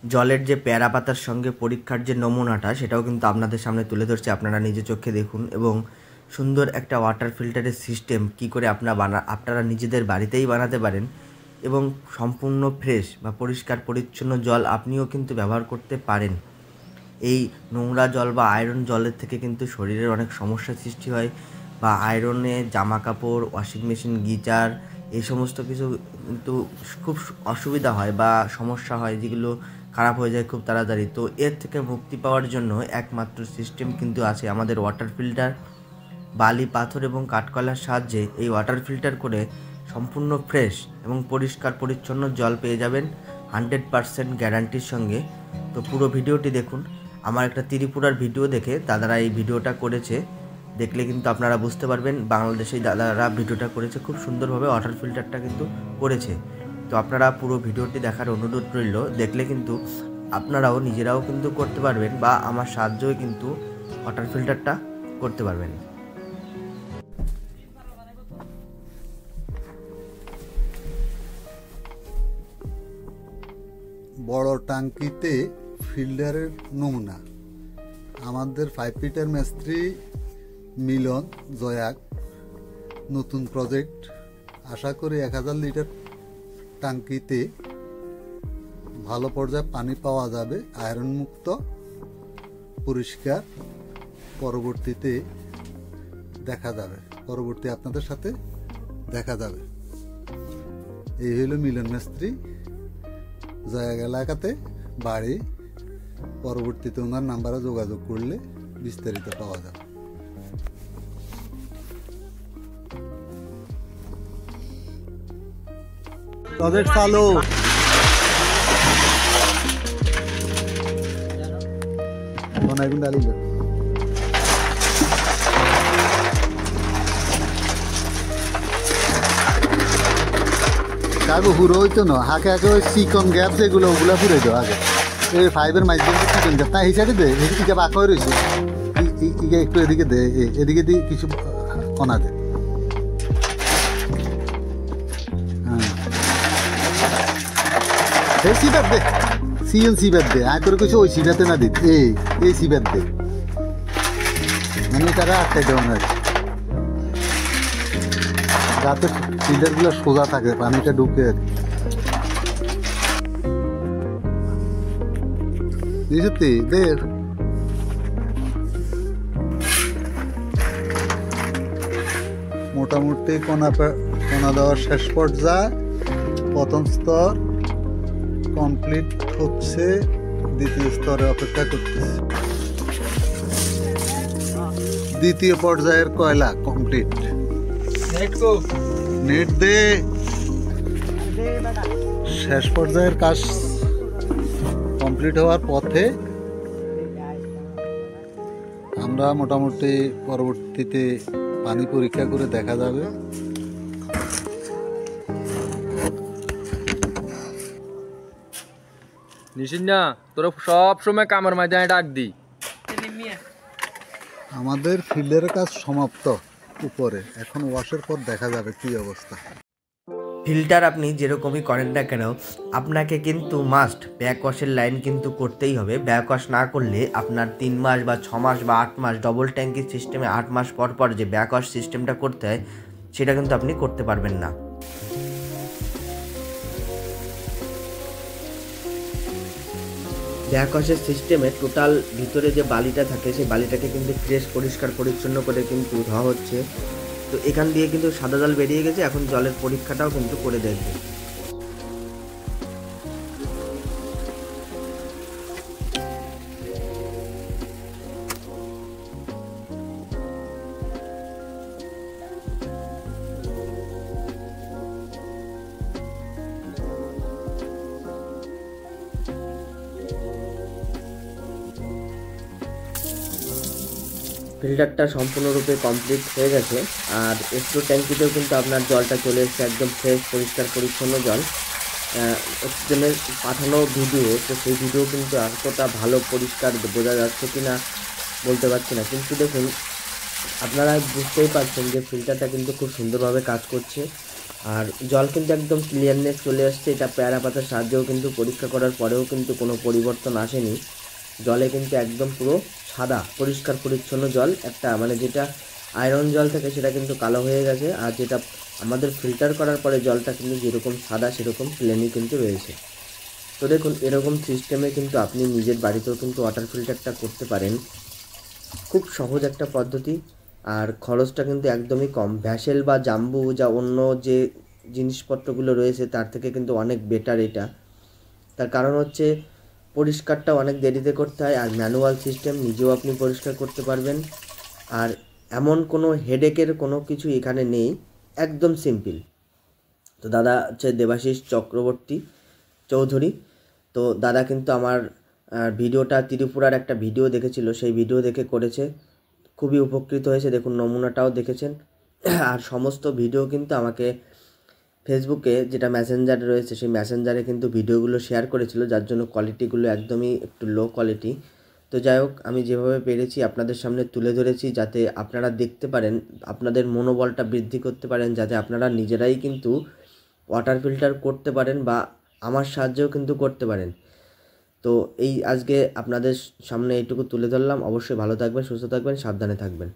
জলের যে পেয়ারা পাতার সঙ্গে পরীক্ষার যে নমুনাটা সেটাও কিন্তু আপনাদের সামনে তুলে ধরছি, আপনারা নিজে চোখে দেখুন। এবং সুন্দর একটা ওয়াটার ফিল্টারের সিস্টেম কী করে আপনারা নিজেদের বাড়িতেই বানাতে পারেন এবং সম্পূর্ণ ফ্রেশ বা পরিষ্কার পরিচ্ছন্ন জল আপনিও কিন্তু ব্যবহার করতে পারেন। এই নোংরা জল বা আয়রন জলের থেকে কিন্তু শরীরের অনেক সমস্যার সৃষ্টি হয়, বা আয়রনে জামা কাপড়, ওয়াশিং মেশিন, গিজার এই সমস্ত কিছু কিন্তু খুব অসুবিধা হয় বা সমস্যা হয়, যেগুলো খারাপ হয়ে যায় খুব তাড়াতাড়ি। তো এর থেকে মুক্তি পাওয়ার জন্য একমাত্র সিস্টেম কিন্তু আছে আমাদের ওয়াটার ফিল্টার। বালি, পাথর এবং কাঠকয়লার সাহায্যে এই ওয়াটার ফিল্টার করে সম্পূর্ণ ফ্রেশ এবং পরিষ্কার পরিচ্ছন্ন জল পেয়ে যাবেন 100% গ্যারান্টির সঙ্গে। তো পুরো ভিডিওটি দেখুন। আমার একটা ত্রিপুরার ভিডিও দেখে দাদারা এই ভিডিওটা করেছে, দেখলে কিন্তু আপনারা বুঝতে পারবেন বাংলাদেশেই দাদারা ভিডিওটা করেছে, খুব সুন্দরভাবে ওয়াটার ফিল্টারটা কিন্তু করেছে। তো আপনারা পুরো ভিডিওটি দেখার অনুরোধ রইল, দেখলে কিন্তু আপনারাও নিজেরাও কিন্তু করতে পারবেন বা আমার সাহায্যই কিন্তু ওয়াটার ফিল্টারটা করতে পারবেন। বড় টাঙ্কিতে ফিল্টারের নমুনা আমাদের 5 ফিটের মিস্ত্রি মিলন জয়াক নতুন প্রজেক্ট। আশা করি 1000 লিটার টাঙ্কিতে ভালো পর্যায়ে পানি পাওয়া যাবে, আয়রন মুক্ত, পরিষ্কার। পরবর্তীতে আপনাদের সাথে দেখা যাবে। এই হলো মিলন মিস্ত্রি, জয়াক এলাকাতে বাড়ি। পরবর্তীতে ওনার নাম্বারে যোগাযোগ করলে বিস্তারিত পাওয়া যাবে। প্রজেক্ট চালু। অনেকদিন ডালিল কাগো হুড়ো হইতো না, হাকে হাকে ওই চিকন গ্যাপ যেগুলো ওগুলো ফুরে দাও আগে। এই 5-এর মাঝখানে চিকন গ্যাপ তাই হিসাবে দে, এদিকে বাঁক হয়ে রয়েছে, একটু এদিকে দে, এদিকে দিয়ে কিছু কণা দে। হ্যাঁ সিবাদ দে, সিবাদ দে, আয় তোর কিছু ওই সিবাতে না দিত, এই সিবাদ দে, মানে তারা আটকাই দেওয়া না যাতে ফিল্টারগুলো সোজা থাকে, পানিটা ঢুকে আর কি। সত্যি দেখ মোটামুটি কোনা দেওয়ার শেষ পর্যায়ে প্রথম স্তর কমপ্লিট হচ্ছে, দ্বিতীয় স্তরে অপেক্ষা করতেছে। দ্বিতীয় পর্যায়ের কয়লা কমপ্লিট। নেট দে, শেষ পর্যায়ের কাজ কমপ্লিট হওয়ার পথে। আমরা মোটামুটি পরবর্তীতে পানি পরীক্ষা করে দেখা যাবে। নিশিনা তোরা সব সময় কামের ময়দানে ডাক দি। আমাদের ফিল্ডের কাজ সমাপ্ত উপরে, এখন ওয়াশের পর দেখা যাবে কি অবস্থা। ফিল্টার আপনি যেরকমই করেন না কেন, আপনাকে কিন্তু মাস্ট ব্যাক ওয়াশের লাইন কিন্তু করতেই হবে। ব্যাক ওয়াশ না করলে আপনার 3 মাস বা 6 মাস বা 8 মাস ডবল ট্যাঙ্কির সিস্টেমে 8 মাস পর পর যে ব্যাক ওয়াশ সিস্টেমটা করতে হয় সেটা কিন্তু আপনি করতে পারবেন না। ব্যাক ওয়াশের সিস্টেমে টোটাল ভিতরে যে বালিটা থাকে সেই বালিটাকে কিন্তু ফ্রেশ পরিষ্কার পরিচ্ছন্ন করে কিন্তু ধোয়া হচ্ছে। তো এখান দিয়ে কিন্তু সাদা জল বেরিয়ে গেছে, এখন জলের পরীক্ষাটাও কিন্তু করে দেখবে। ফিল্টারটা সম্পূর্ণরূপে কমপ্লিট হয়ে গেছে, আর একটু ট্যাঙ্কিতেও কিন্তু আপনার জলটা চলে এসেছে, একদম ফ্রেশ পরিষ্কার পরিচ্ছন্ন জল। অক্সিজেনের পাঠানো ভিডিও, তো সেই ভিডিও কিন্তু এতটা ভালো পরিষ্কার বোঝা যাচ্ছে কি না বলতে পারছি না, কিন্তু দেখুন আপনারা বুঝতেই পারছেন যে ফিল্টারটা কিন্তু খুব সুন্দরভাবে কাজ করছে। আর জল কিন্তু একদম ক্লিয়ারনেস চলে আসছে। এটা পেয়ারা পাতার সাহায্যেও কিন্তু পরীক্ষা করার পরেও কিন্তু কোনো পরিবর্তন আসেনি। জলে কিন্তু একদম পুরো সাদা পরিষ্কার পরিচ্ছন্ন জল, একটা মানে যেটা আয়রন জল থাকে সেটা কিন্তু কালো হয়ে গেছে, আর যেটা আমাদের ফিল্টার করার পরে জলটা কিন্তু যেরকম সাদা সেরকম প্লেনই কিন্তু রয়েছে। তো দেখুন, এরকম সিস্টেমে কিন্তু আপনি নিজের বাড়িতেও কিন্তু ওয়াটার ফিল্টারটা করতে পারেন। খুব সহজ একটা পদ্ধতি, আর খরচটা কিন্তু একদমই কম। ভ্যাসেল বা জাম্বু যা অন্য যে জিনিসপত্রগুলো রয়েছে তার থেকে কিন্তু অনেক বেটার এটা। তার কারণ হচ্ছে পরিষ্কারটা অনেক দেরিতে করতে হয়, আর ম্যানুয়াল সিস্টেম, নিজেও আপনি পরিষ্কার করতে পারবেন। আর এমন কোনো হেডেকের কোনো কিছু এখানে নেই, একদম সিম্পল। তো দাদা হচ্ছে দেবাশিস চক্রবর্তী চৌধুরী। তো দাদা কিন্তু আমার ভিডিওটা ত্রিপুরার একটা ভিডিও দেখেছিল, সেই ভিডিও দেখে করেছে, খুবই উপকৃত হয়েছে। দেখুন নমুনাটাও দেখেছেন। আর সমস্ত ভিডিও কিন্তু আমাকে ফেসবুকে যেটা মেসেঞ্জার রয়েছে সেই মেসেঞ্জারে কিন্তু ভিডিওগুলো শেয়ার করেছিল, যার জন্য কোয়ালিটিগুলো একদমই একটু লো কোয়ালিটি। তো যাই হোক, আমি যেভাবে পেরেছি আপনাদের সামনে তুলে ধরেছি, যাতে আপনারা দেখতে পারেন, আপনাদের মনোবলটা বৃদ্ধি করতে পারেন, যাতে আপনারা নিজেরাই কিন্তু ওয়াটার ফিল্টার করতে পারেন বা আমার সাহায্যেও কিন্তু করতে পারেন। তো এই আজকে আপনাদের সামনে এইটুকু তুলে ধরলাম। অবশ্যই ভালো থাকবেন, সুস্থ থাকবেন, সাবধানে থাকবেন।